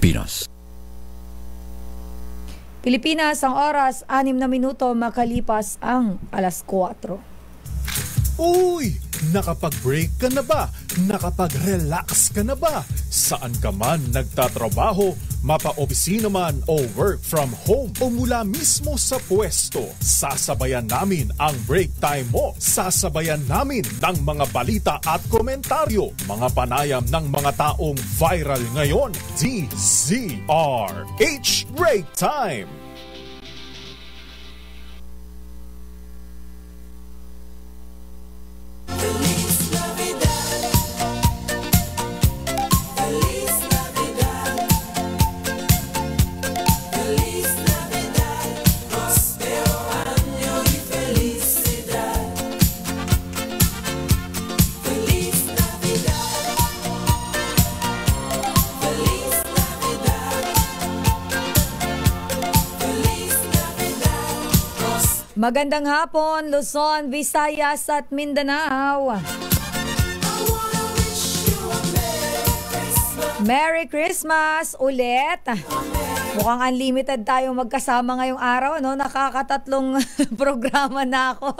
Pinas. Pilipinas, ang oras, 6 na minuto makalipas ang alas 4. Uy! Nakapag-break ka na ba? Nakapag-relax ka na ba? Saan ka man nagtatrabaho, mapa-opisina man o work from home o mula mismo sa pwesto, sasabayan namin ang break time mo. Sasabayan namin ng mga balita at komentaryo, mga panayam ng mga taong viral ngayon. DZRH Break Time! Magandang hapon, Luzon, Visayas at Mindanao. Merry Christmas ulit. Mukhang unlimited tayo magkasama ngayong araw, no? Nakakatatlong programa na ako.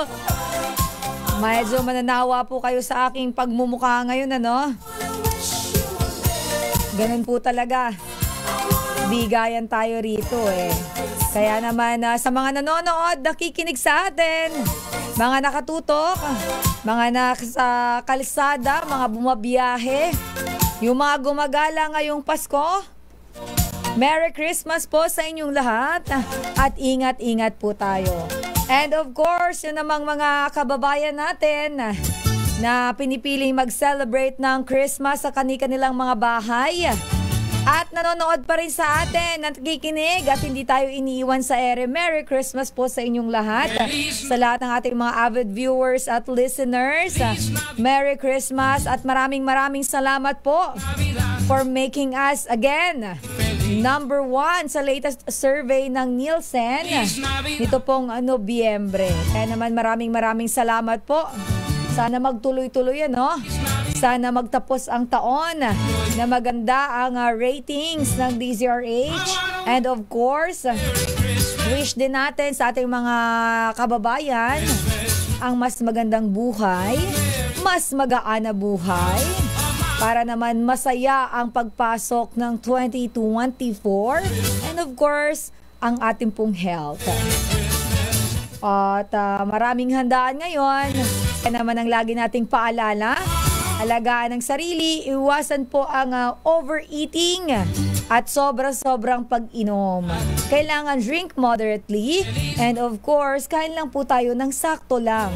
Medyo mananawa po kayo sa aking pagmumukha ngayon, ano? Ganun po talaga. Bigayan tayo rito eh. Kaya naman sa mga nanonood, nakikinig sa atin, mga nakatutok, mga nasa kalsada, mga bumabiyahe, yung mga gumagala ngayong Pasko, Merry Christmas po sa inyong lahat at ingat-ingat po tayo. And of course, yun namang mga kababayan natin na pinipiling mag-celebrate ng Christmas sa kanilang mga bahay. At nanonood pa rin sa atin at nakikinig at hindi tayo iniiwan sa ere. Merry Christmas po sa inyong lahat. Sa lahat ng ating mga avid viewers at listeners. Merry Christmas at maraming salamat po for making us again number 1 sa latest survey ng Nielsen nito pong Nobyembre. Kaya naman maraming salamat po. Sana magtuloy-tuloy ano. Sana magtapos ang taon na maganda ang ratings ng DZRH. And of course, wish din natin sa ating mga kababayan ang mas magandang buhay, mas magaan na buhay, para naman masaya ang pagpasok ng 2024. And of course, ang ating pong health. At maraming handaan ngayon. Kaya naman ang lagi nating paalala, alagaan ang sarili, iwasan po ang overeating at sobrang pag-inom. Kailangan drink moderately and of course, kain lang po tayo ng sakto lang.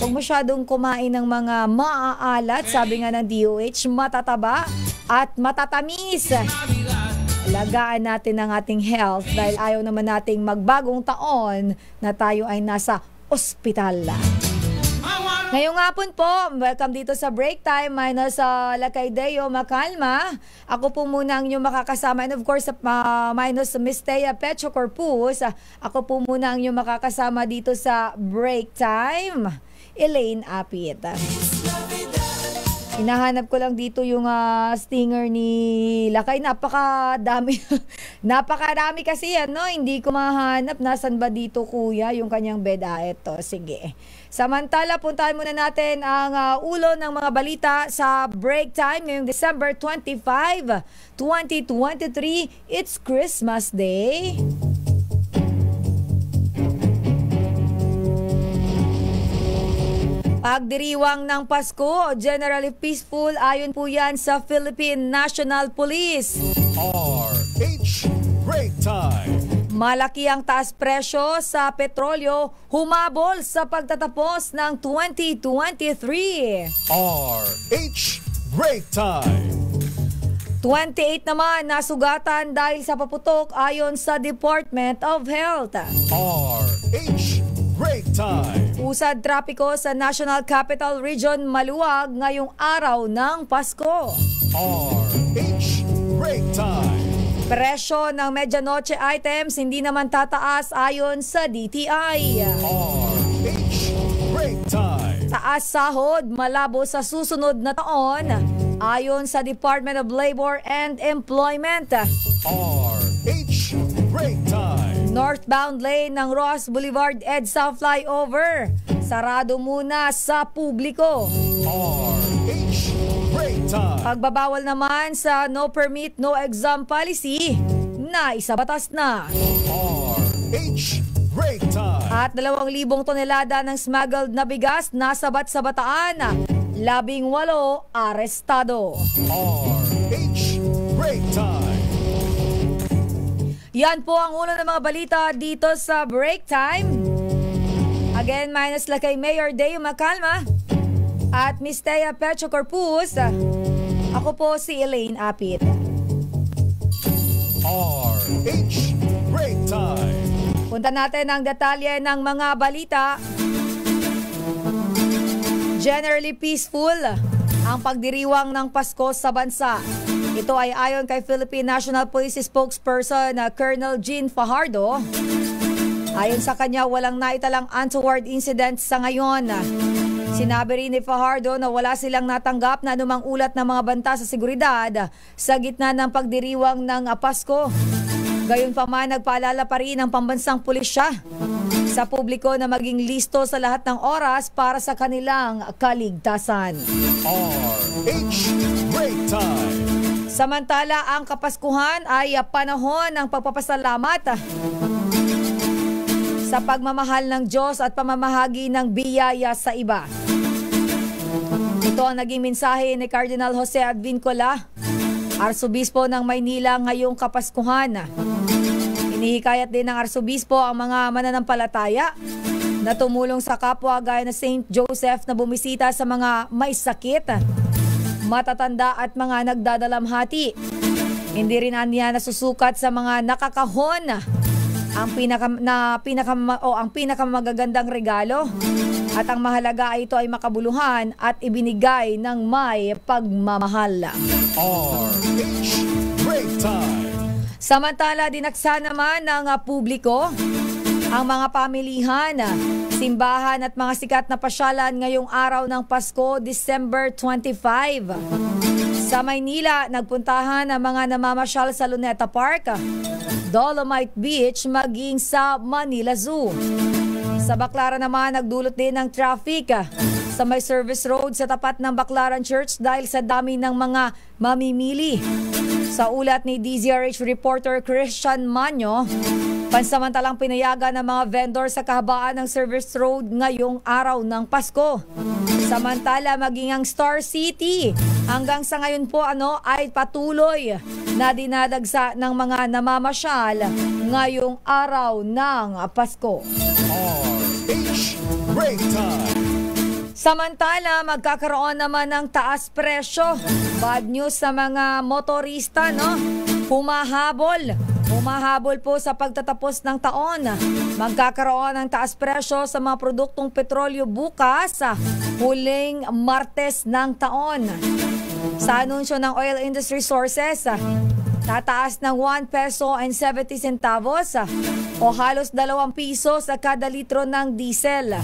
Huwag masyadong kumain ng mga maaalat, sabi nga ng DOH, matataba at matatamis. Alagaan natin ang ating health dahil ayaw naman nating magbagong taon na tayo ay nasa ospital. Ngayong hapon po, welcome dito sa Break Time. Minus Lacaideo Macalma. Ako po muna ang inyong makakasama. And of course, minus Miss Thea Pecho Corpus. Ako po muna ang inyong makakasama dito sa Break Time. Elaine Apit. Hinahanap ko lang dito yung stinger ni Lakay. Napakadami. Napakadami kasi yan, no? Hindi ko mahanap. Nasaan ba dito, kuya, yung kanyang beda? Ito, sige. Samantala, puntahan muna natin ang ulo ng mga balita sa Break Time ngayong December 25, 2023. It's Christmas Day. Pagdiriwang ng Pasko, generally peaceful ayon po yan sa Philippine National Police. RH Break Time. Malaki ang taas presyo sa petrolyo, humabol sa pagtatapos ng 2023. RH Break Time. 28 naman nasugatan dahil sa paputok ayon sa Department of Health. RH Break Time. Usad trapiko sa National Capital Region maluwag ngayong araw ng Pasko. RH Break Time. Presyo ng medianoche items hindi naman tataas ayon sa DTI. RH Break Time. Taas sahod malabo sa susunod na taon Ayon sa Department of Labor and Employment, RH Break Time. northbound lane ng Ross Boulevard EDSA flyover sarado muna sa publiko. RH Break Time. Pagbabawal naman sa no permit, no exam policy na isabatas na. RH Break Time. At 2,000 tonelada ng smuggled na bigas nasabat sa Bataan. 18 arestado. RH Break Time. Yan po ang ulo ng mga balita dito sa Break Time. Again, minus la kay Mayor Deo Macalma at Miss Thea Pecho Corpus. Ako po si Elaine Apit. RH Break Time. Punta natin ang detalye ng mga balita. Generally peaceful ang pagdiriwang ng Pasko sa bansa. Ito ay ayon kay Philippine National Police spokesperson Colonel Jean Fajardo. Ayon sa kanya, walang naitalang untoward incidents sa ngayon. Sinabi rin ni Fajardo na wala silang natanggap na anumang ulat ng mga banta sa seguridad sa gitna ng pagdiriwang ng Pasko. Gayunpaman, nagpaalala pa rin ang pambansang pulisya sa publiko na maging listo sa lahat ng oras para sa kanilang kaligtasan. RH Break Time. Samantala, ang Kapaskuhan ay panahon ng pagpapasalamat sa pagmamahal ng Diyos at pamamahagi ng biyaya sa iba. Ito ang naging mensahe ni Cardinal Jose Advincola, Arsobispo ng Maynila ngayong Kapaskuhan. Inihikayat din ng Arsobispo ang mga mananampalataya na tumulong sa kapwa gaya na St. Joseph na bumisita sa mga may sakit, matatanda at mga nagdadalamhati. Hindi rin niya nasusukat sa mga nakakahon ang pinakamagagandang regalo at ang mahalaga ay ito ay makabuluhan at ibinigay ng may pagmamahal. RH Break Time. Samantala, dinaksa naman ng publiko ang mga pamilihan, simbahan at mga sikat na pasyalan ngayong araw ng Pasko, December 25. Sa Maynila, nagpuntahan ang mga namamasyal sa Luneta Park, Dolomite Beach maging sa Manila Zoo. Sa Baclaran naman, nagdulot din ng traffic sa may service road sa tapat ng Baclaran Church dahil sa dami ng mga mamimili. Sa ulat ni DZRH reporter Christian Manyo, pansamantalang pinayagan ng mga vendor sa kahabaan ng service road ngayong araw ng Pasko. Samantala, maging ang Star City hanggang sa ngayon po ay patuloy na dinadagsa ng mga namamasyal ngayong araw ng Pasko. RH Break Time. Samantala, magkakaroon naman ng taas presyo. Bad news sa mga motorista, no? Humahabol po sa pagtatapos ng taon. Magkakaroon ng taas presyo sa mga produktong petrolyo bukas, huling Martes ng taon. Sa anunsyo ng Oil Industry Sources, tataas ng 1 peso and 70 centavos o halos 2 piso sa kada litro ng diesel.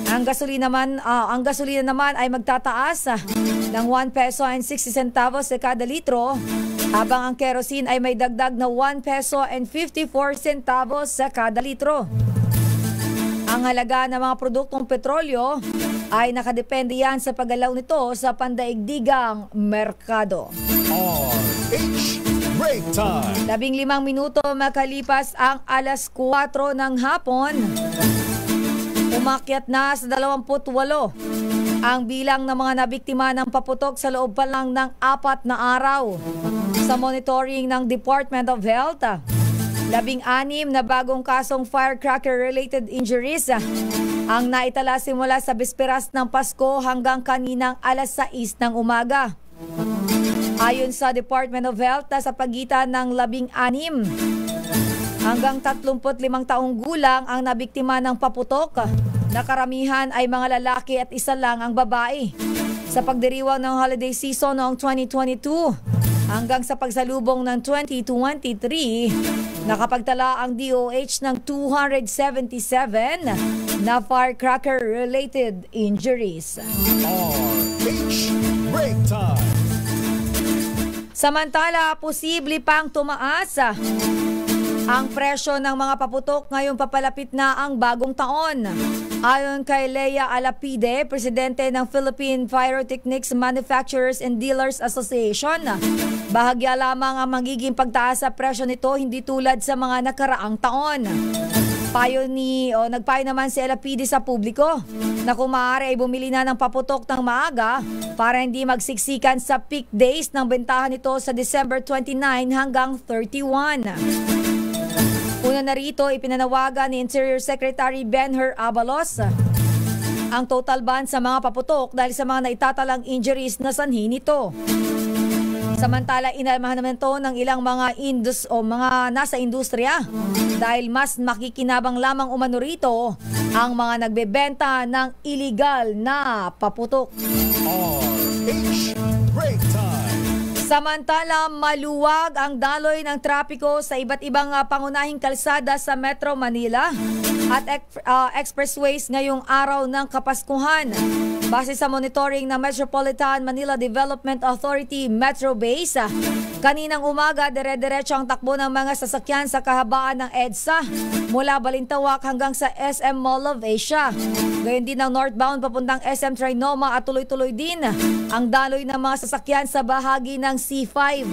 Ang gasolina naman ay magtataas ng 1 peso and 60 centavos sa kada litro, habang ang kerosene ay may dagdag na 1 peso and 54 centavos sa kada litro. Ang halaga ng mga produktong petrolyo ay nakadepende yan sa paggalaw nito sa pandaigdigang merkado. RH Break Time. 15 minuto makalipas ang alas 4 ng hapon. Umakyat na sa 28 ang bilang ng mga nabiktima ng paputok sa loob pa lang ng 4 na araw. Sa monitoring ng Department of Health, 16 na bagong kasong firecracker-related injuries ang naitala simula sa bisperas ng Pasko hanggang kaninang alas 6 ng umaga. Ayon sa Department of Health, sa pagitan ng 16 hanggang 35 taong gulang ang nabiktima ng paputok, na karamihan ay mga lalaki at isa lang ang babae. Sa pagdiriwang ng holiday season noong 2022 hanggang sa pagsalubong ng 2023, nakapagtala ang DOH ng 277 na firecracker-related injuries. RH Break Time. Samantala, posible pang tumaas ang presyo ng mga paputok ngayong papalapit na ang bagong taon. Ayon kay Lea Alapide, presidente ng Philippine Pyrotechnics Manufacturers and Dealers Association, bahagya lamang ang magiging pagtaas sa presyo nito, hindi tulad sa mga nakaraang taon. Nagpayo naman si Alapide sa publiko na kung maaari ay bumili na ng paputok ng maaga para hindi magsiksikan sa peak days ng bentahan nito sa December 29 hanggang 31. Una na rito, ipinanawagan ni Interior Secretary Benher Abalos ang total ban sa mga paputok dahil sa mga naitatalang injuries na sanhi nito. Samantala, inalmahan naman ito ng ilang mga mga nasa industriya dahil mas makikinabang lamang umano rito ang mga nagbebenta ng illegal na paputok. RH Break Time. Samantala, maluwag ang daloy ng trapiko sa iba't ibang pangunahing kalsada sa Metro Manila at expressways ngayong araw ng Kapaskuhan. Base sa monitoring ng Metropolitan Manila Development Authority Metro Base, kaninang umaga dire-diretso ang takbo ng mga sasakyan sa kahabaan ng EDSA mula Balintawak hanggang sa SM Mall of Asia. Gayon din ang northbound papuntang SM Trinoma at tuloy-tuloy din ang daloy ng mga sasakyan sa bahagi ng C5.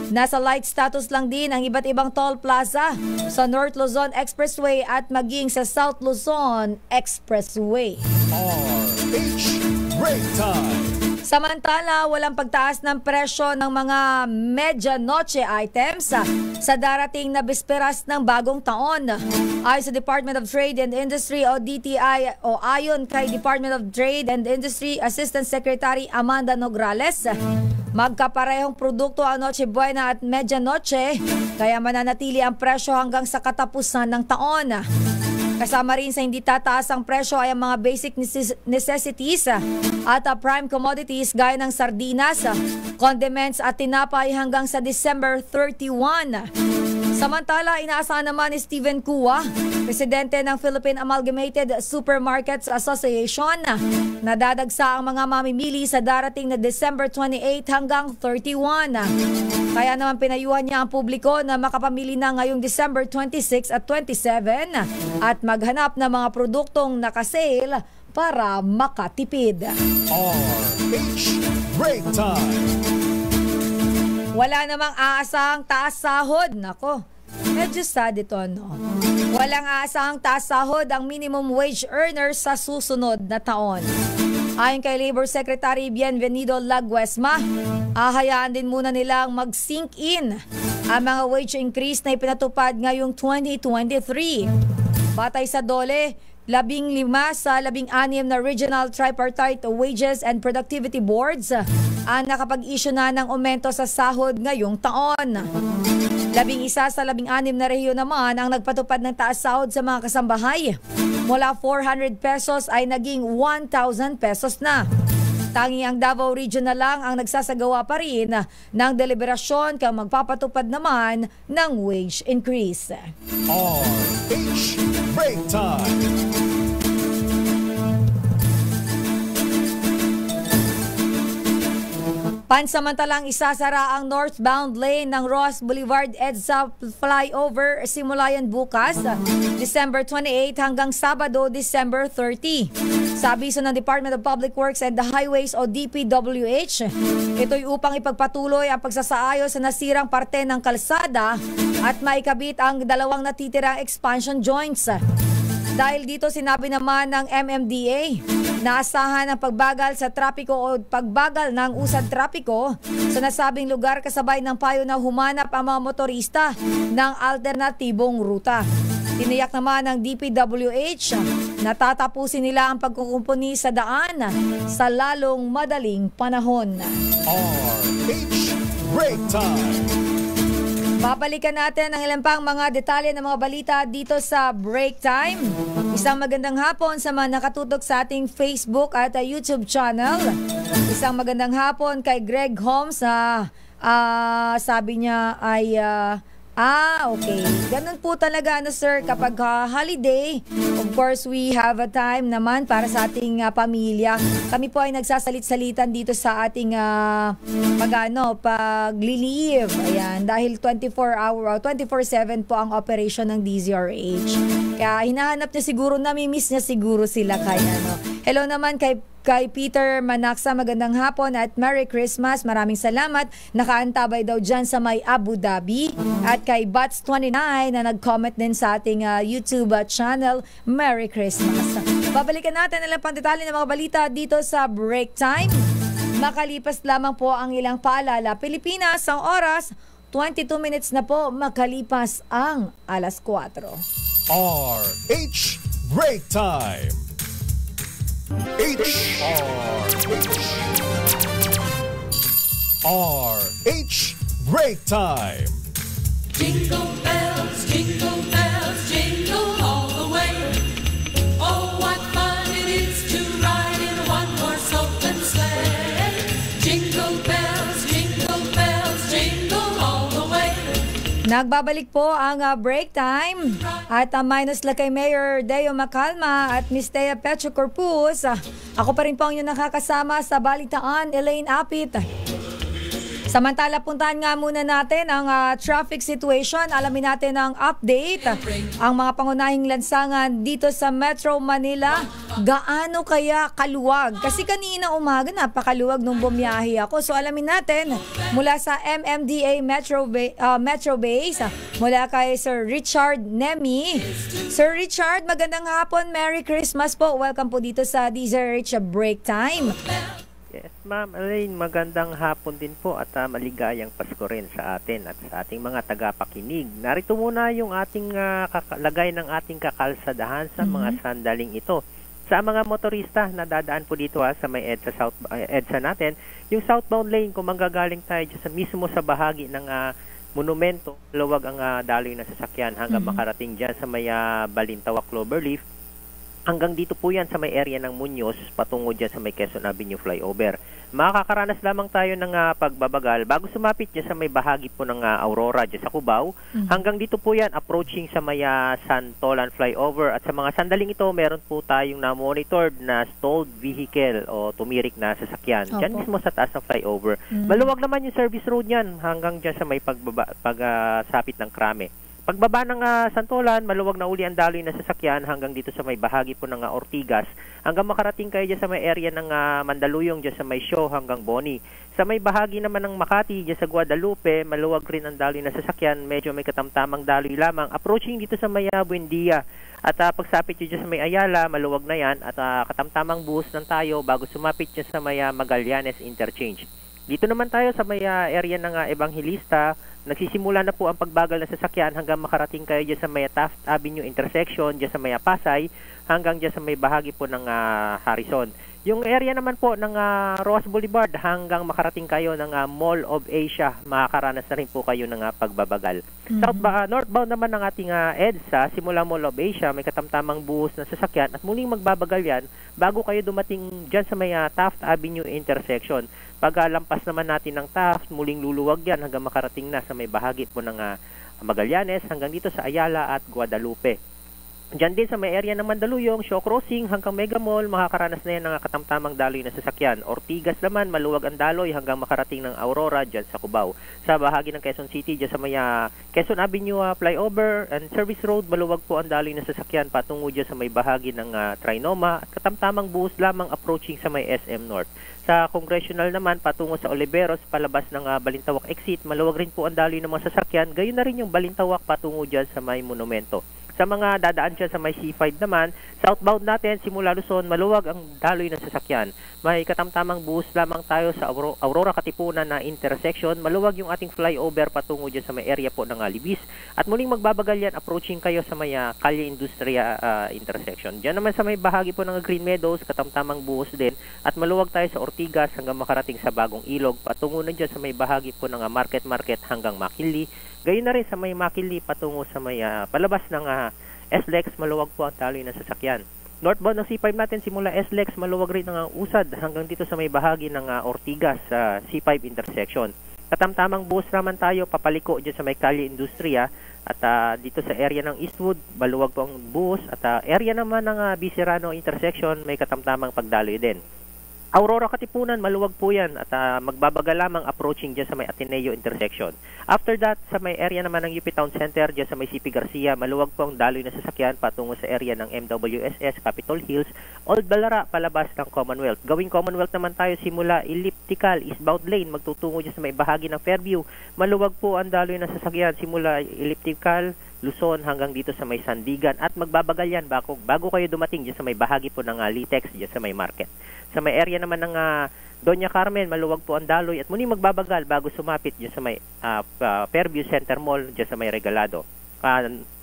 Nasa light status lang din ang iba't ibang toll plaza sa North Luzon Expressway at maging sa South Luzon Expressway. RH Break Time. Samantala, walang pagtaas ng presyo ng mga medianoche items sa darating na bisperas ng bagong taon. Ayon sa Department of Trade and Industry o DTI o ayon kay Department of Trade and Industry Assistant Secretary Amanda Nograles, magkaparehong produkto ang Noche Buena at Medianoche, kaya mananatili ang presyo hanggang sa katapusan ng taon. Kasama rin sa hindi tataas ang presyo ay ang mga basic necessities at prime commodities gaya ng sardinas, condiments at tinapay hanggang sa December 31. Samantala, inaasahan naman ni Steven Kua, presidente ng Philippine Amalgamated Supermarkets Association, na dadagsa ang mga mamimili sa darating na December 28 hanggang 31. Kaya naman pinayuhan niya ang publiko na makapamili na ngayong December 26 at 27 at maghanap ng mga produktong nakasale para makatipid. RH Break Time. Wala namang aasahang taas sahod. Nako, medyo sad ito, no? Walang aasahang taas sahod ang minimum wage earners sa susunod na taon. Ayon kay Labor Secretary Bienvenido Laguesma, ahayaan din muna nilang mag-sink in ang mga wage increase na ipinatupad ngayong 2023. Batay sa DOLE, 15 sa 16 na Regional Tripartite Wages and Productivity Boards ang nakapag-issue na ng aumento sa sahod ngayong taon. 11 sa 16 na rehiyon naman ang nagpatupad ng taas sahod sa mga kasambahay. Mula 400 pesos ay naging 1,000 pesos na. Tangi ang Davao Region na lang ang nagsasagawa pa rin ng deliberasyon kang magpapatupad naman ng wage increase. RH Break Time. Pansamantalang isasara ang northbound lane ng Ross Boulevard EDSA flyover simula yan bukas, December 28 hanggang Sabado, December 30. Sa abiso ng Department of Public Works and the Highways o DPWH, ito'y upang ipagpatuloy ang pagsasaayos sa nasirang parte ng kalsada at maikabit ang dalawang natitirang expansion joints. Dahil dito sinabi naman ng MMDA na asahan ang pagbagal sa trapiko o pagbagal ng usad trapiko sa nasabing lugar kasabay ng payo na humanap ang mga motorista ng alternatibong ruta. Tiniyak naman ng DPWH na tatapusin nila ang pagkukumpuni sa daan sa lalong madaling panahon. RH Break Time. Babalikan natin ang ilang pang mga detalye ng mga balita dito sa Break Time. Isang magandang hapon sa mga nakatutok sa ating Facebook at YouTube channel. Isang magandang hapon kay Greg Holmes na sabi niya ay Okay. Ganun po talaga, sir, kapag holiday, of course, we have a time naman para sa ating pamilya. Kami po ay nagsasalit-salitan dito sa ating pag-leave. Ayan, dahil 24/7 po ang operation ng DZRH. Kaya hinahanap niya siguro, nami-miss niya siguro sila kaya, Hello naman kay Peter Manaksa, magandang hapon at Merry Christmas. Maraming salamat. Nakaantabay daw dyan sa may Abu Dhabi. At kay Bats29 na nag-comment din sa ating YouTube channel, Merry Christmas. Babalikan natin ang pang detalye ng mga balita dito sa Break Time. Makalipas lamang po ang ilang paalala. Pilipinas, ang oras, 22 minutes na po makalipas ang alas 4. RH Break Time. RH Break Time. Jingle bells, jingle all the way. Oh, what fun it is to ride in a one-horse open sleigh. Jingle bells, jingle all the way. Nagbabalik po ang break time at minus la kay Mayor Deo Macalma at Miss Thea Petro Corpus. Ako pa rin po ang inyong nakakasama sa Balitaan, Elaine Apit. Samantala, puntahan nga muna natin ang traffic situation. Alamin natin ang update. Ang mga pangunahing lansangan dito sa Metro Manila, gaano kaya kaluwag? Kasi kanina umaga, napakaluwag nung bumiyahe ako. So alamin natin mula sa MMDA Metro Base, mula kay Sir Richard Nemi. Sir Richard, magandang hapon. Merry Christmas po. Welcome po dito sa DZRH Break Time. Yes, Ma'am Elaine, magandang hapon din po at maligayang Pasko rin sa atin at sa ating mga tagapakinig. Narito muna yung ating lagay ng ating kakalsadahan sa mga sandaling ito. Sa mga motorista na dadaan po dito sa may EDSA natin, yung southbound lane, kung manggagaling tayo mismo sa bahagi ng monumento, luwag ang daloy na sasakyan hanggang makarating dyan sa may Balintawak Cloverleaf. Hanggang dito po yan sa may area ng Muñoz, patungo dyan sa may Quezon Avenue flyover. Makakaranas lamang tayo ng pagbabagal bago sumapit dyan sa may bahagi po ng Aurora dyan sa Cubao. Hanggang dito po yan, approaching sa may Santolan flyover. At sa mga sandaling ito, meron po tayong na-monitored na stalled vehicle o tumirik na sasakyan. Dyan mismo sa taas ng flyover. Maluwag naman yung service road yan hanggang dyan sa may pagsapit ng Krame. Pagbaba ng Santolan, maluwag na uli ang daloy na sasakyan hanggang dito sa may bahagi po ng Ortigas. Hanggang makarating kayo dyan sa may area ng Mandaluyong, dyan sa may Show hanggang Boni. Sa may bahagi naman ng Makati, dyan sa Guadalupe, maluwag rin ang daloy na sasakyan. Medyo may katamtamang daloy lamang. Approaching dito sa may Buendia. At pagsapit dyan sa may Ayala, maluwag na yan. At katamtamang buhos lang tayo bago sumapit dyan sa may Magallanes Interchange. Dito naman tayo sa may area ng Evangelista. Nagsisimula na po ang pagbagal na sasakyan hanggang makarating kayo dyan sa may Taft Avenue intersection, dyan sa may Pasay, hanggang dyan sa may bahagi po ng Harrison. Yung area naman po ng Roas Boulevard hanggang makarating kayo ng Mall of Asia, makakaranas na rin po kayo ng pagbabagal. Northbound naman ng ating EDSA, simula Mall of Asia, may katamtamang buhos na sasakyan at muling magbabagal yan bago kayo dumating dyan sa may Taft Avenue intersection. Pag lampas naman natin ng Taft, muling luluwag yan hanggang makarating na sa may bahagi po ng Magallanes hanggang dito sa Ayala at Guadalupe. Diyan din sa may area ng Mandaluyong, Shaw Crossing hanggang Mega Mall, makakaranas na yan ng katamtamang daloy na sasakyan. Ortigas naman, maluwag ang daloy hanggang makarating ng Aurora dyan sa Cubao. Sa bahagi ng Quezon City, dyan sa may Quezon Avenue flyover and Service Road, maluwag po ang daloy na sasakyan patungo dyan sa may bahagi ng Trinoma at katamtamang buhos lamang approaching sa may SM North. Sa Congressional naman, patungo sa Oliveros, palabas ng Balintawak exit, maluwag rin po ang daloy ng mga sasakyan. Gayon na rin yung Balintawak patungo dyan sa may monumento. Sa mga dadaan dyan sa may C5 naman, southbound natin, simula Luzon, maluwag ang daloy ng sasakyan. May katamtamang buhos lamang tayo sa Aurora Katipunan na intersection. Maluwag yung ating flyover patungo dyan sa may area po ng Libis. At muling magbabagal yan, approaching kayo sa may Calle Industria intersection. Dyan naman sa may bahagi po ng Green Meadows, katamtamang buhos din. At maluwag tayo sa Ortigas hanggang makarating sa Bagong Ilog. Patungo na dyan sa may bahagi po ng Market hanggang McKinley. Gayon na rin sa may McKinley patungo sa may palabas ng SLEX, maluwag po ang daloy ng sasakyan. Northbound ng C5 natin, simula SLEX, maluwag rin ang usad hanggang dito sa may bahagi ng Ortigas, C5 intersection. Katamtamang buhos naman tayo, papaliko dyan sa may Calle Industria. At dito sa area ng Eastwood, maluwag po ang buhos. At area naman ng Bisirano intersection, may katamtamang pagdaloy din. Aurora Katipunan, maluwag po yan at magbabaga lamang approaching dyan sa may Ateneo intersection. After that, sa may area naman ng UP Town Center, dyan sa may CP Garcia, maluwag po ang daloy na sasakyan patungo sa area ng MWSS, Capitol Hills, Old Balara, palabas ng Commonwealth. Gawing Commonwealth naman tayo simula elliptical, eastbound lane, magtutungo dyan sa may bahagi ng Fairview. Maluwag po ang daloy na sasakyan simula elliptical, Luzon hanggang dito sa may Sandigan at magbabagal yan bago kayo dumating dyan sa may bahagi po ng Litex, dyan sa may market. Sa may area naman ng Doña Carmen, maluwag po ang daloy at muli magbabagal bago sumapit dyan sa may Fairview Center Mall, dyan sa may Regalado.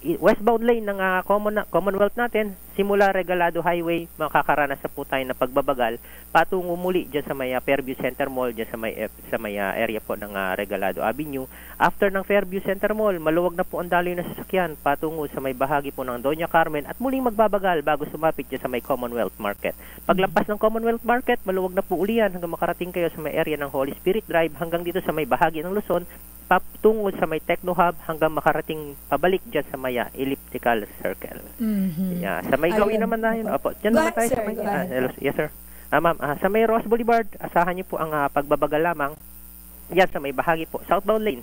Westbound lane ng Commonwealth natin, simula Regalado Highway, makakaranas na po tayo na pagbabagal patungo muli dyan sa may Fairview Center Mall, dyan sa may area po ng Regalado Avenue. After ng Fairview Center Mall, maluwag na po ang daloy na sasakyan patungo sa may bahagi po ng Doña Carmen at muling magbabagal bago sumapit dyan sa may Commonwealth Market. Paglampas ng Commonwealth Market, maluwag na po ulian hanggang makarating kayo sa may area ng Holy Spirit Drive hanggang dito sa may bahagi ng Luzon, patungo sa may Techno Hub hanggang makarating pabalik dyan sa may elliptical circle. Yeah, sa may gawin naman na yun. Opo, dyan naman tayo sa may... yes, sir. Ma'am, sa may Ross Boulevard, asahan niyo po ang pagbabagal lamang. Yan, sa may bahagi po. Southbound lane.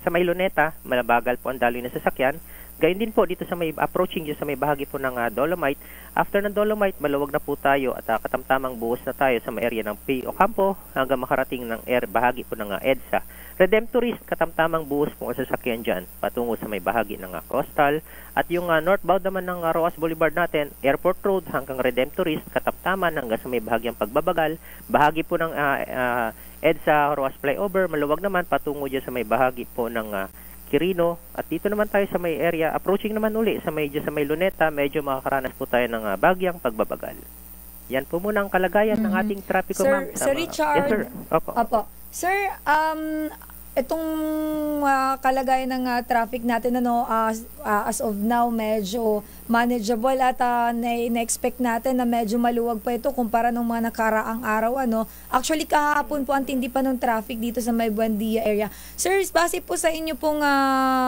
Sa may Luneta, malabagal po ang daloy na sasakyan. Gayun din po dito sa may approaching dyan sa may bahagi po ng Dolomite. After ng Dolomite, maluwag na po tayo at katamtamang buhos na tayo sa may area ng P. Ocampo hanggang makarating ng bahagi po ng EDSA. Redemptorist, katamtamang buhos po ang sasakyan dyan patungo sa may bahagi ng Coastal. At yung northbound naman ng Roas Boulevard natin, Airport Road hanggang Redemptorist, katamtaman hanggang sa may bahagyang pagbabagal. Bahagi po ng EDSA Roas Flyover, maluwag naman patungo dyan sa may bahagi po ng Quirino. At dito naman tayo sa may area, approaching naman uli sa may Luneta, medyo makakaranas po tayo ng bagyang pagbabagal. Yan po muna ang kalagayan ng ating trapiko, ma'am. Sir Richard. Yes, sir. Opo. Sir, itong kalagayan ng traffic natin as of now medyo manageable at na-expect natin na medyo maluwag pa ito kumpara nung mga nakaraang araw. Actually, kahapon po ang tindi pa ng traffic dito sa may Buendia area. Sir, base po sa inyo pong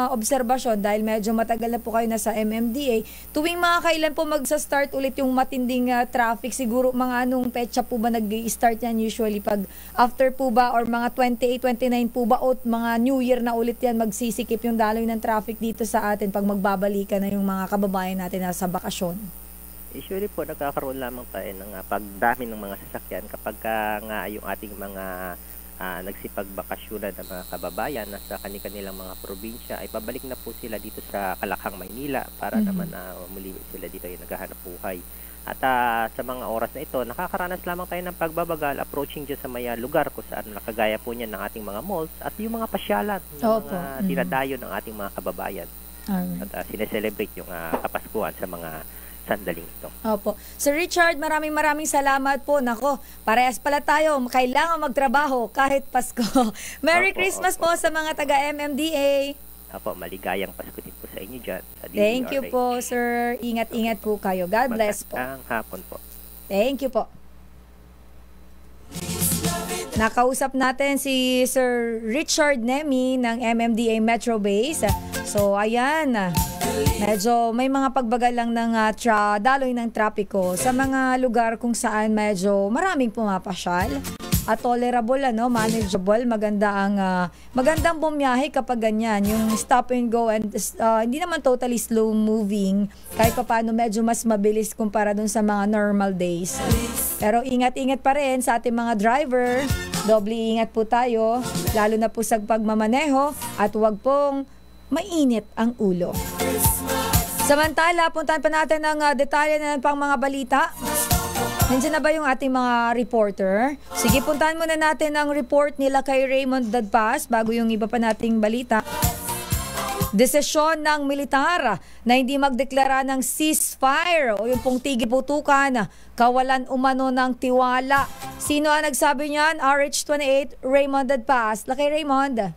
obserbasyon, dahil medyo matagal na po kayo nasa MMDA, tuwing mga kailan po magsa-start ulit yung matinding traffic? Siguro mga anong petsa po ba nag-i-start yan usually? Pag after po ba or mga 28, 29 po ba o mga New Year na ulit yan magsisikip yung daloy ng traffic dito sa atin pag magbabalikan na yung mga kababayan natin nasa bakasyon? Usually po, nagkakaroon lamang tayo ng pagdami ng mga sasakyan kapag nga yung ating mga nagsipagbakasyonan ng mga kababayan na sa kanilang mga probinsya ay pabalik na po sila dito sa Kalakhang, Maynila para naman muli sila dito ay naghahanap buhay. At sa mga oras na ito, nakakaranas lamang tayo ng pagbabagal approaching dyan sa may lugar kung saan nakagaya po niyan ng ating mga malls at yung mga pasyalan ng mga dinadayo ng ating mga kababayan. At sineselebrate yung Kapaskuhan sa mga sandaling ito. Opo. Sir Richard, maraming salamat po. Nako, parehas pala tayo. Kailangan magtrabaho kahit Pasko. Merry Christmas po sa mga taga-MMDA. Opo, maligayang Pasko din po sa inyo dyan. Sa Thank you po, sir. Ingat-ingat po kayo. God bless po. Magandang hapon po. Thank you po. Nakausap natin si Sir Richard Nemi ng MMDA Metro Base. So, ayan. Medyo may mga pagbagal lang ng daloy ng trapiko sa mga lugar kung saan medyo maraming pumapasyal. At tolerable, manageable, magandang bumiyahe kapag ganyan, yung stop and go and hindi naman totally slow moving, kahit pa paano medyo mas mabilis kumpara dun sa mga normal days. Pero ingat-ingat pa rin sa ating mga driver, doble ingat po tayo, lalo na po sa pagmamaneho at huwag pong mainit ang ulo. Samantala, puntahan pa natin ang detalye na pang mga balita. Nandiyan na ba yung ating mga reporter? Sige, puntahan muna natin ang report nila kay Raymond Dadpas bago yung iba pa nating balita. Desisyon ng militar na hindi magdeklara ng ceasefire o yung pong tigil-putukan, kawalan umano ng tiwala. Sino ang nagsabi niyan? RH28, Raymond Dadpas. Laki Raymond.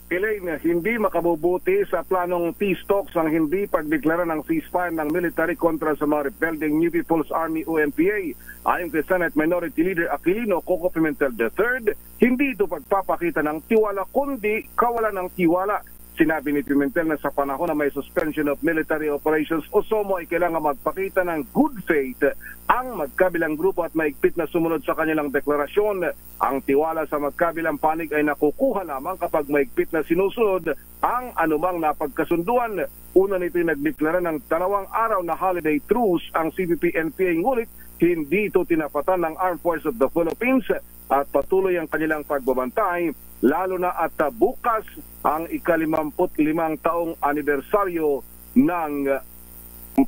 Elaine, hindi makabubuti sa planong peace talks ang hindi pagdeklara ng ceasefire ng military kontra sa mga rebelding New People's Army o NPA. Ayon kay Senate Minority Leader Aquilino Coco Pimentel III, hindi ito pagpapakita ng tiwala kundi kawalan ng tiwala. Sinabi ni Pimentel na sa panahon na may suspension of military operations o SOMO ay kailangan magpakita ng good faith ang magkabilang grupo at maigpit na sumunod sa kanilang deklarasyon. Ang tiwala sa magkabilang panig ay nakukuha lamang kapag maigpit na sinusunod ang anumang napagkasunduan. Una nito nagdeklara ng 2 araw na holiday truce ang CPP-NPA, ngunit hindi ito tinapatan ng Armed Forces of the Philippines at patuloy ang kanilang pagbabantay, lalo na at bukas ang ika-55 taong anibersaryo ng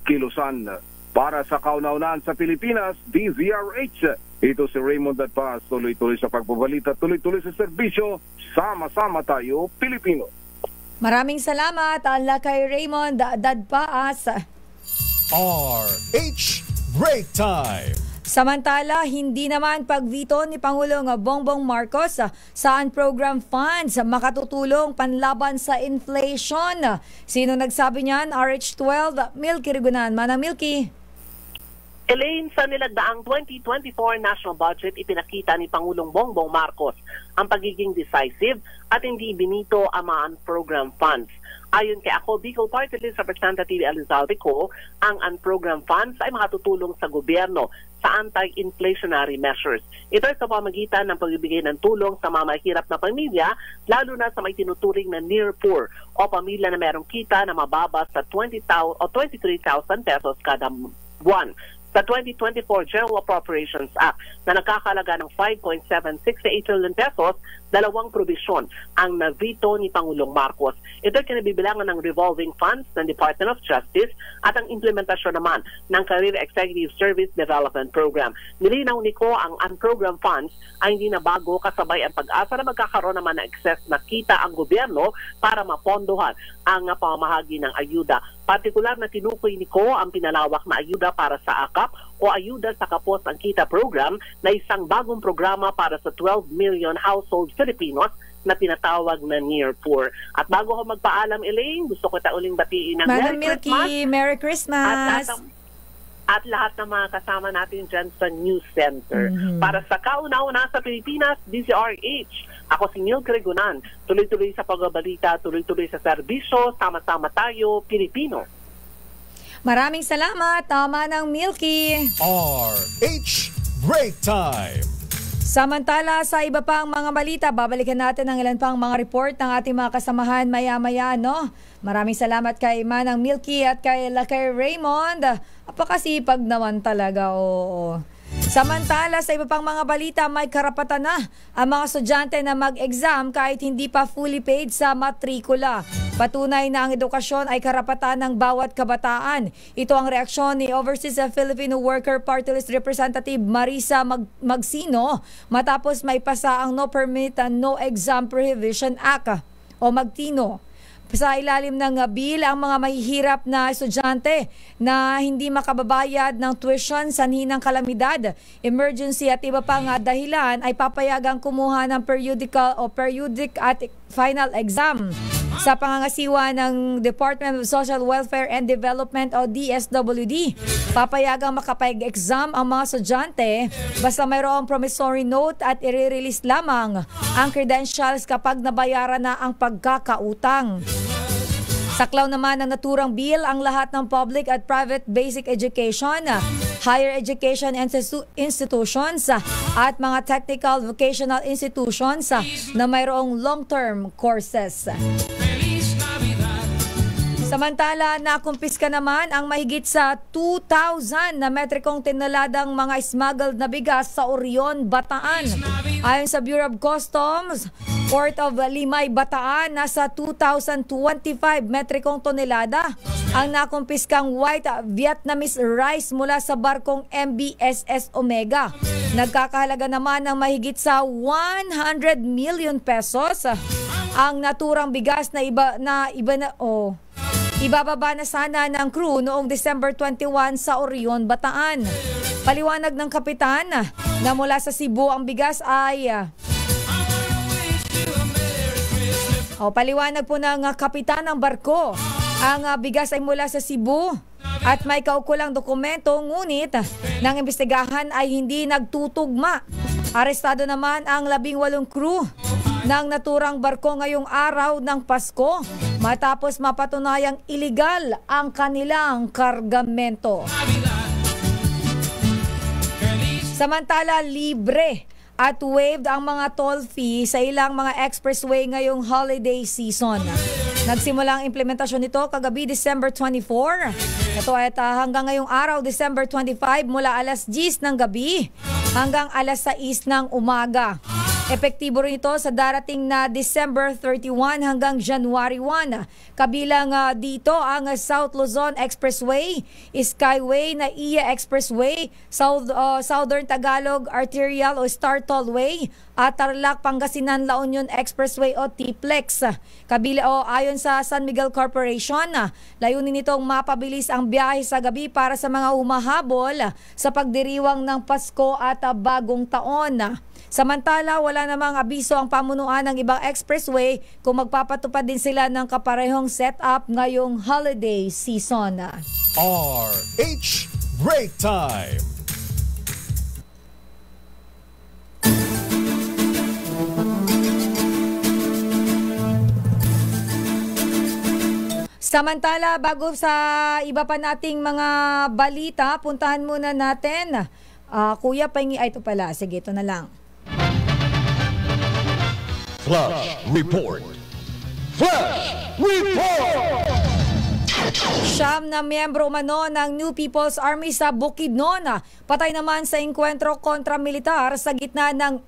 kilusan. Para sa kauna-unahan sa Pilipinas, DZRH, ito si Raymond Dadpaas, tuloy-tuloy sa pagbabalita, tuloy-tuloy sa serbisyo, sama-sama tayo, Pilipino. Maraming salamat, ala kay Raymond Dadpaas. RH Break Time. Samantala, hindi naman pagvito ni Pangulong Bongbong Marcos sa program funds makatutulong panlaban sa inflation. Sino nagsabi niyan? RH12, Milky Rigunan. Manang Milky. Elaine, sa nilagdaang 2024 national budget, ipinakita ni Pangulong Bongbong Marcos ang pagiging decisive at hindi binito ang mga program funds. Ayon kay ako, Bicol Party List Representative Elizalde Co, ang unprogrammed funds ay makatutulong sa gobyerno sa anti-inflationary measures. Ito ay sa pamagitan ng pagbibigay ng tulong sa mga mahirap na pamilya, lalo na sa may tinuturing na near poor o pamilya na mayroong kita na mababa sa 20,000 o 23,000 pesos kada buwan. Sa 2024 General Appropriations Act na nakakalaga ng 5.768 trillion pesos, 2 probisyon ang navito ni Pangulong Marcos. Ito ay kinabibilangan ng revolving funds ng Department of Justice at ang implementasyon naman ng Career Executive Service Development Program. Nilinaw ni Ko ang unprogrammed funds ay hindi na bago, kasabay ang pag-asa na magkakaroon naman ng excess na kita ang gobyerno para mapondohan ang pamamahagi ng ayuda. Partikular na tinukoy ni Ko ang pinalawak na ayuda para sa AKAP o ayuda sa Kapos ang Kita program na isang bagong programa para sa 12 million household Filipinos na tinatawag na near poor. At bago ko magpaalam, Elaine, gusto ko uling batiin ng Madam Merry Milky, Christmas. Merry Christmas. At lahat ng mga kasama natin dyan sa News Center. Para sa kauna-una sa Pilipinas, DZRH. Ako si Neil Gregonan. Tuloy-tuloy sa pagbabalita, tuloy-tuloy sa serbisyo, sama-sama tayo, Pilipino. Maraming salamat, Manang Milky. RH Break Time. Samantala, sa iba pang mga balita, babalikan natin ang ilan pang mga report ng ating mga kasamahan maya-maya, no? Maraming salamat kay Manang Milky at kay Raymond. Apakasipag naman talaga, oo. Samantala, sa iba pang mga balita, may karapatan na ang mga estudyante na mag-exam kahit hindi pa fully paid sa matrikula. Patunay na ang edukasyon ay karapatan ng bawat kabataan. Ito ang reaksyon ni Overseas Filipino Worker Party List Representative Marisa Magsino matapos may pasa ang No Permit and No Exam Prohibition Act o Magtino. Sa ilalim ng bill, ang mga mahihirap na estudyante na hindi makababayad ng tuition, sanhi ng kalamidad, emergency at iba pang dahilan ay papayagang kumuha ng periodic at final exam. Sa pangangasiwa ng Department of Social Welfare and Development o DSWD, papayagang makapag-exam ang mga estudyante basta mayroong promissory note at i-release lamang ang credentials kapag nabayaran na ang pagkakautang. Saklaw naman ng naturang bill ang lahat ng public at private basic education, higher education institutions at mga technical vocational institutions na mayroong long-term courses. Samantala, nakumpiska naman ang mahigit sa 2,000 na metrikong tinaladang mga smuggled na bigas sa Orion, Bataan. Ayon sa Bureau of Customs, Port of Limay, Bataan, nasa 2,025 metrikong tonelada ang nakumpiskang white Vietnamese rice mula sa barkong MBSS Omega. Nagkakahalaga naman ng mahigit sa 100 million pesos ang naturang bigas na ibababa na sana ng crew noong December 21 sa Orion, Bataan. Paliwanag ng kapitan na mula sa Cebu ang bigas ay Paliwanag po ng kapitan ng barko, ang bigas ay mula sa Cebu at may kaukulang dokumento, ngunit ng imbestigahan ay hindi nagtutugma. Arestado naman ang 18 crew ng naturang barko ngayong araw ng Pasko matapos mapatunayang iligal ang kanilang kargamento. Samantala, libre at waived ang mga toll fee sa ilang mga expressway ngayong holiday season. Nagsimula ang implementasyon nito kagabi December 24. Ito ay hanggang ngayong araw December 25 mula alas 10 ng gabi hanggang alas 6 ng umaga. Epektibo rin ito sa darating na December 31 hanggang January 1. Kabilang dito ang South Luzon Expressway, Skyway, NAIA Expressway, Southern Tagalog Arterial o Star Tollway, at Tarlac Pangasinan La Union Expressway o TPLEX. Ayon sa San Miguel Corporation, layunin nitong mapabilis ang biyahe sa gabi para sa mga humahabol sa pagdiriwang ng Pasko at Bagong Taon. Samantala, wala namang abiso ang pamunuan ng ibang expressway kung magpapatupad din sila ng kaparehong setup ngayong holiday season. RH Break Time. Samantala, bago sa iba pa nating mga balita, puntahan muna natin. Kuya, pahingi. Ito pala. Sige, ito na lang. Flash Report. Flash Report! Siyam na miyembro umano ng New People's Army sa Bukidnon patay naman sa engkwentro kontra militar sa gitna ng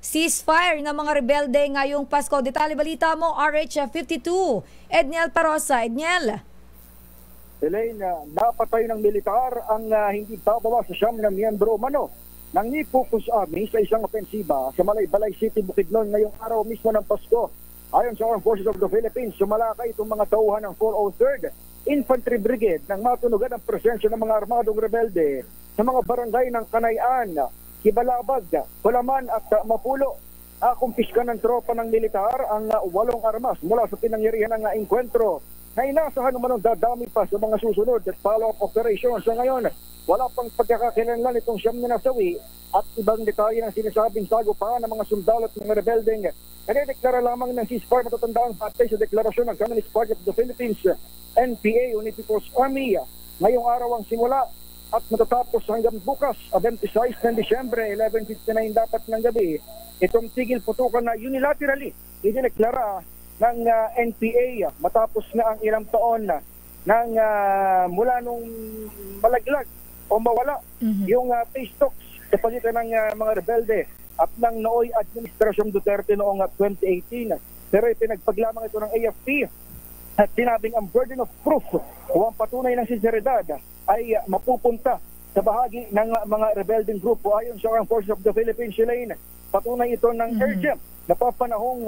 ceasefire ng mga rebelde ngayong Pasko. Detalye balita mo, RH 52. Edniel Parosa. Edniel. Elaine, napatay ng militar ang hindi bababa sa siyam na miyembro umano ng New People's Army sa isang opensiba sa Malaybalay City, Bukidnon ngayong araw mismo ng Pasko. Ayon sa Armed Forces of the Philippines, sumalakay itong mga tauhan ng 403rd Infantry Brigade nang matunugan ang presensya ng mga armadong rebelde sa mga barangay ng Kanayan, Kibalabag, Kulaman at Mapulo. Kumpiska ng tropa ng militar ang 8 armas mula sa pinangyarihan ng engkwentro na inasahan naman ang dadami pa sa mga susunod at follow-up operations. Sa ngayon, wala pang pagkakakilanlan itong siyam na nasawi at ibang detalye ng sinasabing sagupaan ng mga sundalo at mga rebeldeng. Nadedeklara lamang ng ceasefire matatandaan patay sa deklarasyon ng Communist Party of the Philippines, NPA o New People's Army. Ngayong araw ang simula at matatapos hanggang bukas, 26 ng Disyembre, 11:59 dapat ng gabi. Itong tigil putukan na unilaterally idineklara ng NPA matapos na ang ilang taon ng mula nung malaglag o mawala yung peace talks sa pagitan ng mga rebelde at ng nooy Administrasyong Duterte noong 2018. Pero ipinagpaglamang ito ng AFP at sinabing ang burden of proof o ang patunay ng sinseridad ay mapupunta sa bahagi ng mga rebelding grupo. Ayon sa Armed Forces of the Philippines, Elaine, patunay ito ng urgent na papanahong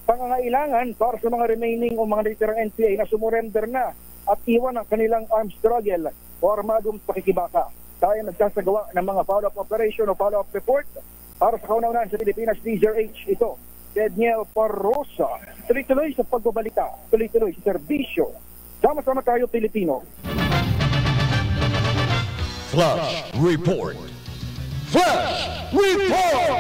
pangangailangan para sa mga remaining o mga natitirang NPA na sumurrender na at iwan ang kanilang armed struggle o armadong pakikibaka. Tayo nagsasagawa ng mga follow-up operation o follow-up report para sa kaunaunan sa Pilipinas DZRH. Ito, Edniel Parosa. Tuloy-tuloy sa pagbabalita, tuloy-tuloy sa serbisyo. Sama-sama tayo, Pilipino. Flash Report. Flash Report!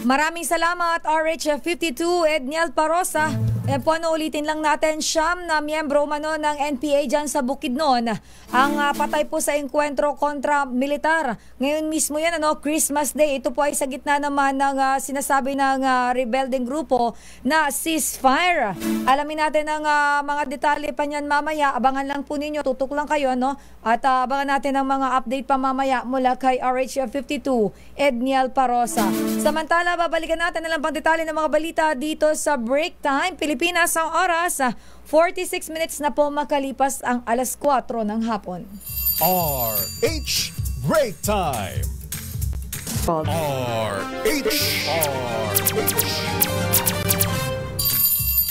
Maraming salamat, RH 52, Edniel Parosa. Po, ulitin lang natin, siyam na miyembro umano ng NPA dyan sa Bukidnon ang patay po sa engkwentro kontra militar. Ngayon mismo yan, Christmas Day. Ito po ay sa gitna naman ng sinasabi ng rebelding grupo na ceasefire. Alamin natin ang mga detalye pa niyan mamaya. Abangan lang po ninyo, tutok lang kayo, at abangan natin ang mga update pa mamaya mula kay RH 52, Edniel Parosa. Samantala, babalikan natin na lang pang detalye ng mga balita dito sa Break Time Pilipinas. Ang oras, 46 minutes na po makalipas ang alas 4 ng hapon. RH Break Time.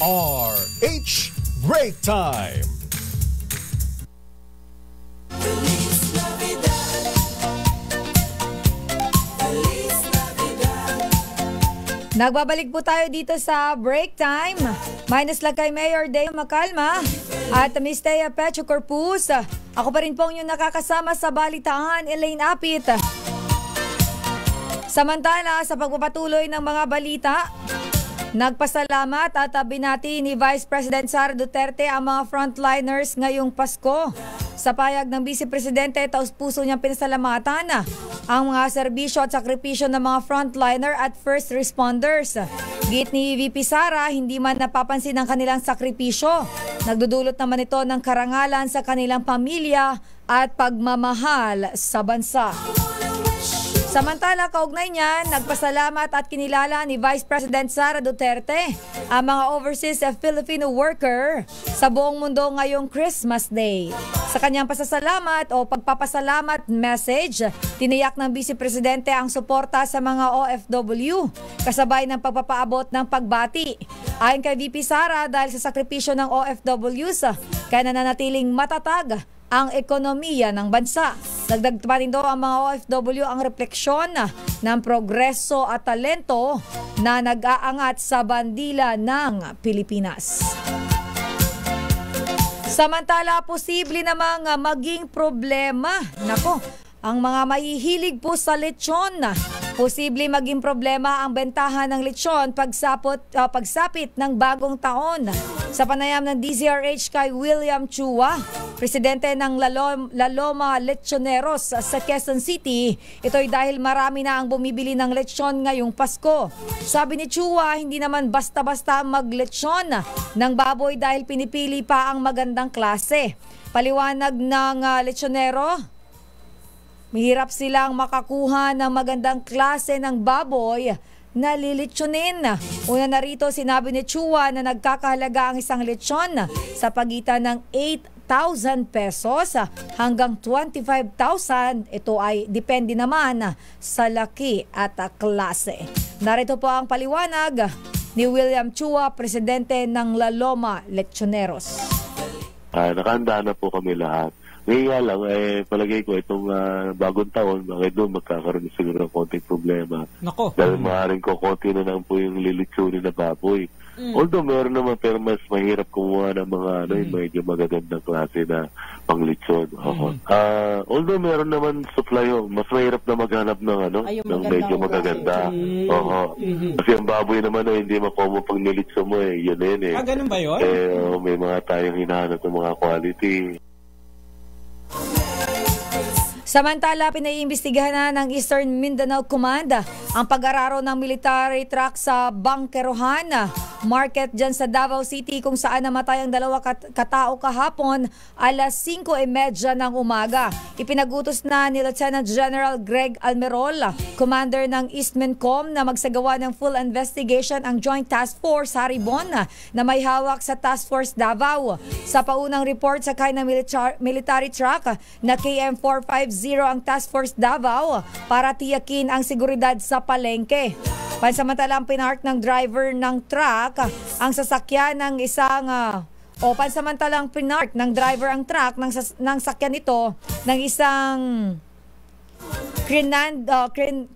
RH Break Time. Nagbabalik po tayo dito sa break time. Minus lang kay Mayor Deo Macalma at Miss Thea Pecho Corpus. Ako pa rin po yung nakakasama sa balitaan, Elaine Apit. Samantala, sa pagpapatuloy ng mga balita, nagpasalamat at binati ni Vice President Sara Duterte ang mga frontliners ngayong Pasko. Sa payag ng Vice Presidente, taus-puso niyang pinasalamatan ang mga serbisyo at sakripisyo ng mga frontliner at first responders. Git ni VP Sara, hindi man napapansin ang kanilang sakripisyo. Nagdudulot naman ito ng karangalan sa kanilang pamilya at pagmamahal sa bansa. Samantala, kaugnay niyan, nagpasalamat at kinilala ni Vice President Sara Duterte ang mga overseas Filipino worker sa buong mundo ngayong Christmas Day. Sa kanyang pasasalamat o pagpapasalamat message, tiniyak ng Vice Presidente ang suporta sa mga OFW, kasabay ng pagpapaabot ng pagbati. Ayon kay VP Sara, dahil sa sakripisyo ng OFWs, kaya nananatiling matatag ang ekonomiya ng bansa. Dagdag pa rin daw ang mga OFW ang refleksyon ng progreso at talento na nag-aangat sa bandila ng Pilipinas. Samantala, posible namang maging problema. Ang mga mahihilig po sa lechon, posible maging problema ang bentahan ng lechon pagsapit ng bagong taon. Sa panayam ng DZRH kay William Chua, presidente ng Laloma Lechoneros sa Quezon City, ito'y dahil marami na ang bumibili ng lechon ngayong Pasko. Sabi ni Chua, hindi naman basta-basta maglechon ng baboy dahil pinipili pa ang magandang klase. Paliwanag ng lechonero, mahirap silang makakuha ng magandang klase ng baboy na lilitsunin. Una na rito, sinabi ni Chua na nagkakahalaga ang isang lechon sa pagitan ng 8,000 pesos hanggang 25,000. Ito ay depende naman sa laki at klase. Narito po ang paliwanag ni William Chua, presidente ng Laloma Lechoneros. Nakahanda na po kami lahat. Ngayon lang, palagay ko itong bagong taon, doon magkakaroon siguro ng konting problema. Nako. Dahil maaaring konti na lang po yung lilitsunin na baboy. Although meron naman, pero mas mahirap kumuha ng mga medyo magagandang klase na panglitson. Although meron naman supply, mas mahirap na maghanap ng ng medyo magaganda. Kasi ang baboy naman hindi makuha mo pag nilitso mo yun na yun eh. Ganun ba yun? May mga tayong hinahanap ng mga quality. Samantala, pinaiimbestigahan na ng Eastern Mindanao Command ang pag-araro ng military truck sa Bangkerohan Market dyan sa Davao City, kung saan namatay ang 2 katao kahapon alas 5:30 ng umaga. Ipinagutos na ni Lieutenant General Greg Almerol, commander ng Eastmancom, na magsagawa ng full investigation ang Joint Task Force Haribon na may hawak sa Task Force Davao. Sa paunang report, sakay ng military truck na KM450 ang Task Force Davao para tiyakin ang seguridad sa palengke. Pansamantalang pinark ng driver ng truck ang sasakyan ng pansamantalang pinark ng driver ang truck ng sakyan nito ng isang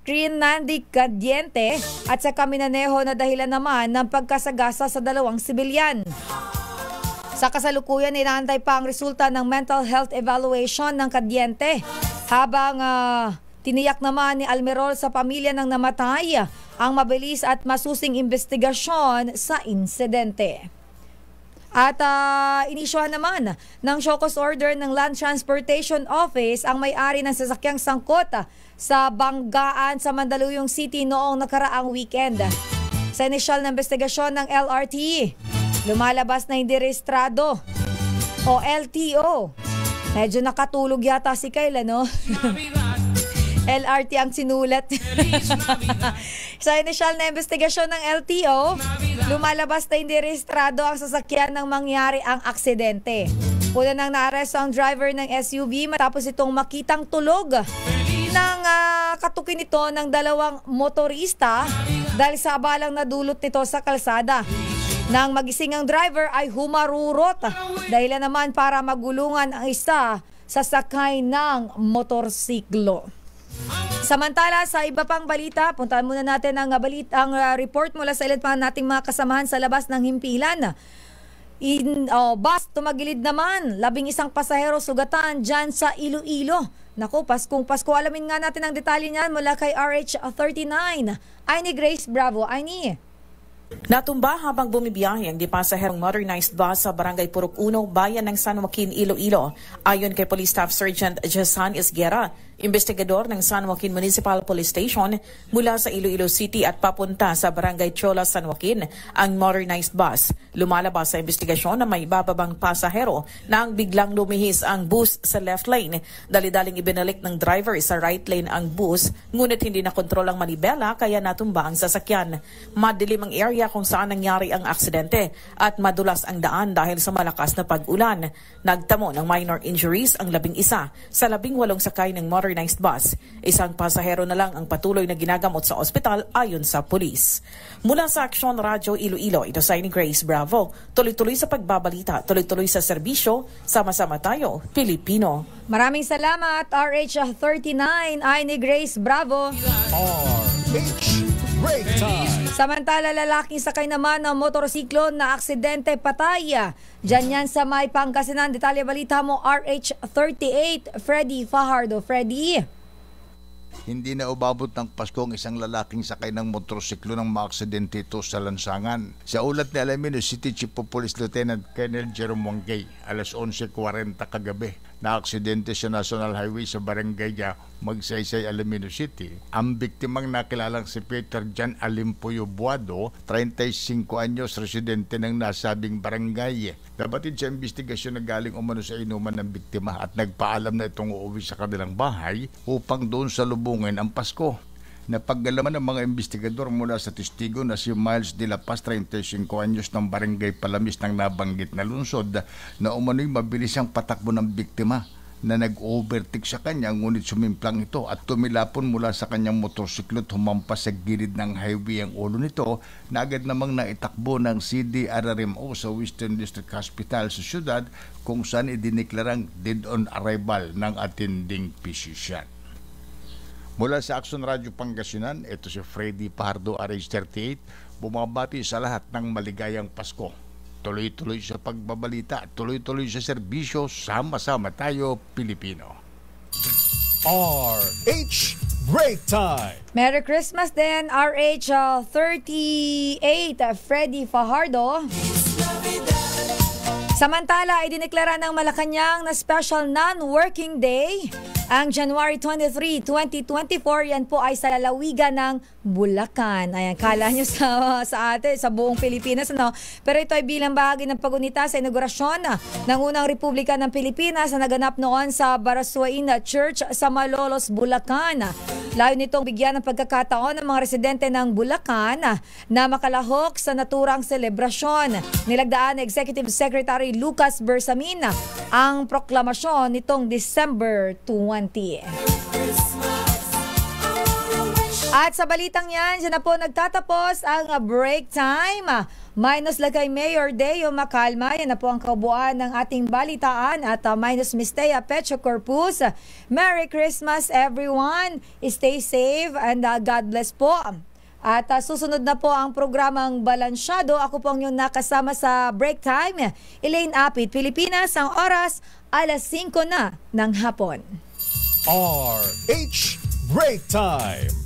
Crinandi Cadiente at sa Kaminaneho na dahilan naman ng pagkasagasa sa 2 sibilyan. Sa kasalukuyan, inaantay pa ang resulta ng mental health evaluation ng Cadiente, habang tiniyak naman ni Almerol sa pamilya ng namatay ang mabilis at masusing investigasyon sa insidente. At inisyuhan naman ng show cause order ng Land Transportation Office ang may-ari ng sasakyang sangkot sa banggaan sa Mandaluyong City noong nakaraang weekend. Sa inisyal na investigasyon ng LRT, lumalabas na hindi rehistrado o LTO. Medyo nakatulog yata si Kyle, no? LRT ang sinulat. Sa inisyal na investigasyon ng LTO, lumalabas na hindi rehistrado ang sasakyan nang mangyari ang aksidente. Una nang naaresto ang driver ng SUV matapos itong makitang tulog ng katukin nito ng 2 motorista dahil sa abalang nadulot nito sa kalsada. Nang magising ang driver ay humarurot, dahilan naman para magulungan ang isa sa sakay ng motorsiklo. Samantala, sa iba pang balita, puntahan muna natin ang report mula sa ilan pa nating mga kasamahan sa labas ng himpilan. Bus tumagilid naman, 11 pasahero sugatan dyan sa Iloilo. Naku, Paskong Pasko, alamin nga natin ang detalye niyan mula kay RH39. Aini Grace Bravo, Aini. Natumba habang bumibiyahe ang pasaherong motorized bus sa Barangay Purok 1, bayan ng San Joaquin, Iloilo. Ayon kay Police Staff Sergeant Jason Isguera, investigador ng San Joaquin Municipal Police Station, mula sa Iloilo City at papunta sa Barangay Chola, San Joaquin, ang motorized bus. Lumalabas sa investigasyon na may bababang pasahero na ang biglang lumihis ang bus sa left lane. Dali-daling ibinalik ng driver sa right lane ang bus, ngunit hindi na kontrol ang manibela kaya natumba ang sasakyan. Madilim ang area kung saan nangyari ang aksidente at madulas ang daan dahil sa malakas na pag-ulan. Nagtamo ng minor injuries ang 11 sa 18 sakay ng motorized bus. Isang pasahero na lang ang patuloy na ginagamot sa ospital ayon sa pulis. Mula sa Aksyon Radyo Iloilo, ito sa Aini Grace Bravo. Tuloy-tuloy sa pagbabalita, tuloy-tuloy sa serbisyo, sama-sama tayo, Pilipino. Maraming salamat, RH39, Aini Grace Bravo. RH Break Time. Samantala, lalaking sakay naman ng motorsiklo na aksidente patay. Diyan yan sa may Pangasinan. Detalye balita mo, RH38, Freddy Fajardo. Freddy. Hindi na umabot ng Pasko ang isang lalaking sakay ng motorsiklo ng maaksidente ito sa lansangan. Sa ulat ni Alamino City Chief of Police Lieutenant Colonel Jerome Wangkay, alas 11:40 kagabi, na-aksidente sa National Highway sa Barangay Magsaysay, Alamino City. Ang biktimang nakilalang si Peter Jan Alimpuyo Buado, 35 anyos, residente ng nasabing barangay. Dabatid sa investigasyon na galing umano sa inuman ng biktima at nagpaalam na itong uuwi sa kanilang bahay upang doon sa lubungin ang Pasko. Napaggalaman ng mga investigador mula sa testigo na si Miles de la Paz, 35 anyos, ng barangay Palamis ng nabanggit na lungsod, na umano'y mabilis ang patakbo ng biktima na nag-overtake sa kanya, ngunit sumimplang ito at tumilapon mula sa kanyang motorsiklo at humampas sa gilid ng highway ang ulo nito, na agad namang naitakbo ng CDRRMO sa Western District Hospital sa syudad, kung saan idineklarang dead on arrival ng attending physician. Mula sa Aksyon Radyo Pangasinan, ito si Freddy Fajardo, RH38, bumabati sa lahat ng maligayang Pasko. Tuloy-tuloy sa pagbabalita, tuloy-tuloy sa serbisyo, sama-sama tayo, Pilipino. RH Break Time. Merry Christmas din, RH38, Freddy Fajardo. Samantala, idineklara ng Malacanang na special non-working day ang January 23, 2024. Yan po ay sa lalawigan ng Bulacan. Ayan, kala nyo sa atin, sa buong Pilipinas, ano? Pero ito ay bilang bahagi ng pagunita sa inaugurasyon ng unang Republika ng Pilipinas na naganap noon sa Barasuain Church sa Malolos, Bulacan. Layo nitong bigyan ng pagkakataon ng mga residente ng Bulacan na makalahok sa naturang selebrasyon. Nilagdaan ni Executive Secretary Lucas Bersamin ang proklamasyon nitong December 20. At sa balitang yan, siya na po nagtatapos ang break time. Minus lang kay Mayor Deo Macalma. Yan na po ang kabuuan ng ating balitaan. At minus Miss Thea Pecho Corpus. Merry Christmas everyone. Stay safe and God bless po. At susunod na po ang programang Balansyado. Ako po ang yung nakasama sa break time. Elaine Apit, Pilipinas. Ang oras, alas 5 na ng hapon. RH Break Time.